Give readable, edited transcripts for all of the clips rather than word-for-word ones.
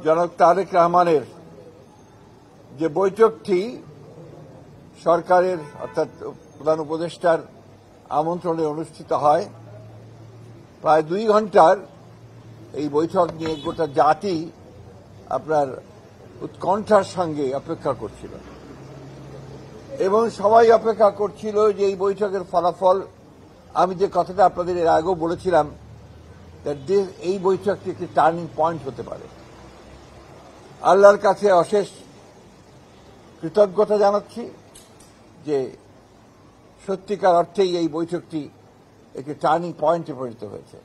জনাব তারেক রহমানের যে বৈঠকটি সরকারের অর্থাৎ প্রধান উপদেষ্টার আমন্ত্রণে অনুষ্ঠিত হয়, প্রায় 2 ঘন্টার এই বৈঠক নিয়ে গোটা জাতি আপনার উৎকণ্ঠার সঙ্গে অপেক্ষা করছিল এবং সবাই অপেক্ষা করছিল যে এই বৈঠকের ফলাফল। আমি যে কথাটা আপনাদের এর আগেও বলেছিলাম, এই বৈঠকটি একটি টার্নিং পয়েন্ট হতে পারে। আল্লাহর কাছে অশেষ কৃতজ্ঞতা জানাচ্ছি যে সত্যিকার অর্থেই এই বৈঠকটি একটি টার্নিং পয়েন্টে পরিণত হয়েছে।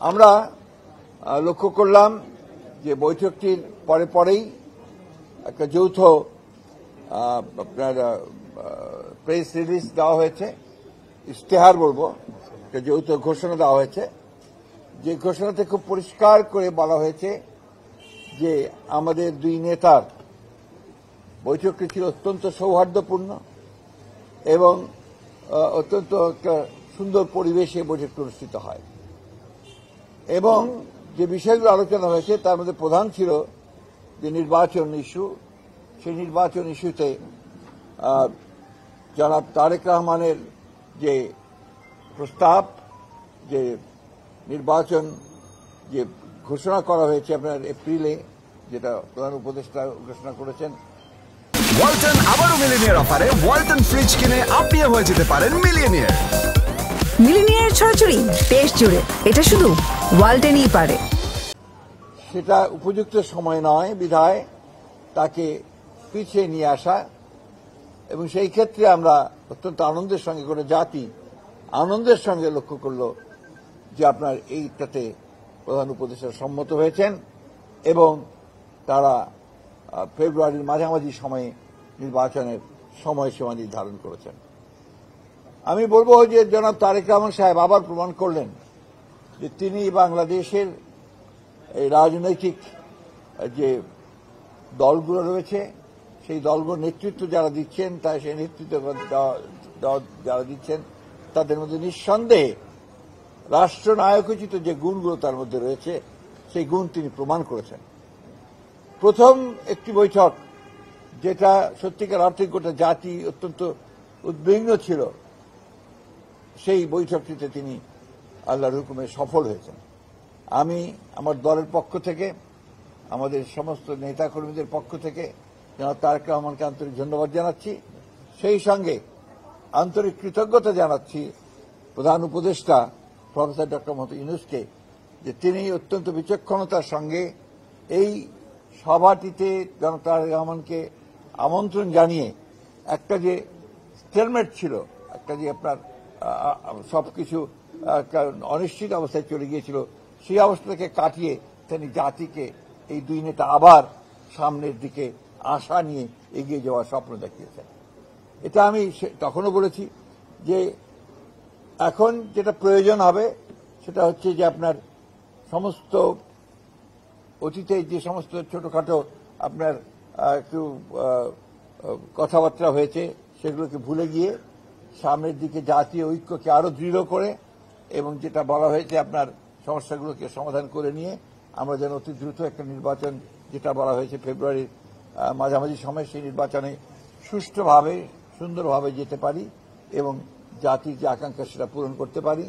আমরা লক্ষ্য করলাম যে বৈঠকটির পরেই একটা যৌথ আপনার প্রেস রিলিজ দেওয়া হয়েছে, ইশতেহার বলবো, একটা যৌথ ঘোষণা দেওয়া হয়েছে। যে ঘোষণাতে খুব পরিষ্কার করে বলা হয়েছে যে আমাদের 2 নেতার বৈঠকটি ছিল অত্যন্ত সৌহার্দ্যপূর্ণ এবং অত্যন্ত একটা সুন্দর পরিবেশে বৈঠকটি অনুষ্ঠিত হয় এবং যে বিষয়গুলো আলোচনা হয়েছে তার মধ্যে প্রধান ছিল যে নির্বাচন ইস্যু। সেই নির্বাচন ইস্যুতে জনাব তারেক রহমানের যে প্রস্তাব, যে নির্বাচন যে ঘোষণা করা হয়েছে আপনার এপ্রিলে, যেটা প্রধান উপদেষ্টা ঘোষণা করেছেন। ওয়ালটন আবারও মিলিনিয়ার অফারে ওয়ালটন ফ্রিজ কিনে আপনিও হয়ে যেতে পারেন মিলিয়নিয়ার। মিলিনিয়ার ছড়াছড়ি দেশ জুড়ে, এটা শুধু ওয়ালটনই পারে। সেটা উপযুক্ত সময় নয় বিধায় তাকে পিছিয়ে নিয়ে আসা, এবং সেই ক্ষেত্রে আমরা অত্যন্ত আনন্দের সঙ্গে করে জাতি আনন্দের সঙ্গে লক্ষ্য করল যে আপনার এইটাতে প্রধান উপদেষ্টা সম্মত হয়েছেন এবং তারা ফেব্রুয়ারির মাঝামাঝি সময়ে নির্বাচনের সময়সীমা নির্ধারণ করেছেন। আমি বলবো যে জনাব তারেক রহমান সাহেব আবার প্রমাণ করলেন যে তিনি বাংলাদেশের এই রাজনৈতিক যে দলগুলো রয়েছে সেই দলগুলোর নেতৃত্ব যারা দিচ্ছেন, তাই সেই নেতৃত্ব যারা দিচ্ছেন তাদের মধ্যে নিঃসন্দেহে রাষ্ট্রনায়কোচিত যে গুণগুলো তার মধ্যে রয়েছে সেই গুণ তিনি প্রমাণ করেছেন। প্রথম একটি বৈঠক যেটা সত্যিকার অর্থে গোটা জাতি অত্যন্ত উদ্বিগ্ন ছিল, সেই বৈঠকটিতে তিনি আল্লাহর হুকুমে সফল হয়েছেন। আমি আমার দলের পক্ষ থেকে, আমাদের সমস্ত নেতাকর্মীদের পক্ষ থেকে জনাব তারেক রহমানকে আন্তরিক ধন্যবাদ জানাচ্ছি। সেই সঙ্গে আন্তরিক কৃতজ্ঞতা জানাচ্ছি প্রধান উপদেষ্টা প্রফেসর ডক্টর মোহাম্মদ ইউনূসকে, যে তিনি অত্যন্ত বিচক্ষণতার সঙ্গে এই সভাটিতে জনাব তারেক রহমানকে আমন্ত্রণ জানিয়ে একটা যে স্টেলমেট ছিল, একটা যে আপনার সবকিছু অনিশ্চিত অবস্থায় চলে গিয়েছিল, সেই অবস্থাকে কাটিয়ে তিনি জাতিকে এই 2 নেতা আবার সামনের দিকে আশা নিয়ে এগিয়ে যাওয়ার স্বপ্ন দেখিয়েছেন। এটা আমি তখনও বলেছি যে এখন যেটা প্রয়োজন হবে সেটা হচ্ছে যে আপনার সমস্ত অতীতে যে সমস্ত ছোটখাটো আপনার একটু কথাবার্তা হয়েছে সেগুলোকে ভুলে গিয়ে সামনের দিকে জাতীয় ঐক্যকে আরো দৃঢ় করে এবং যেটা বলা হয়েছে আপনার সমস্যাগুলোকে সমাধান করে নিয়ে আমরা যেন অতি দ্রুত একটা নির্বাচন, যেটা বলা হয়েছে ফেব্রুয়ারির মাঝামাঝি সময়, সেই নির্বাচনে সুষ্ঠুভাবে সুন্দরভাবে যেতে পারি এবং জাতির যে আকাঙ্ক্ষা সেটা পূরণ করতে পারি।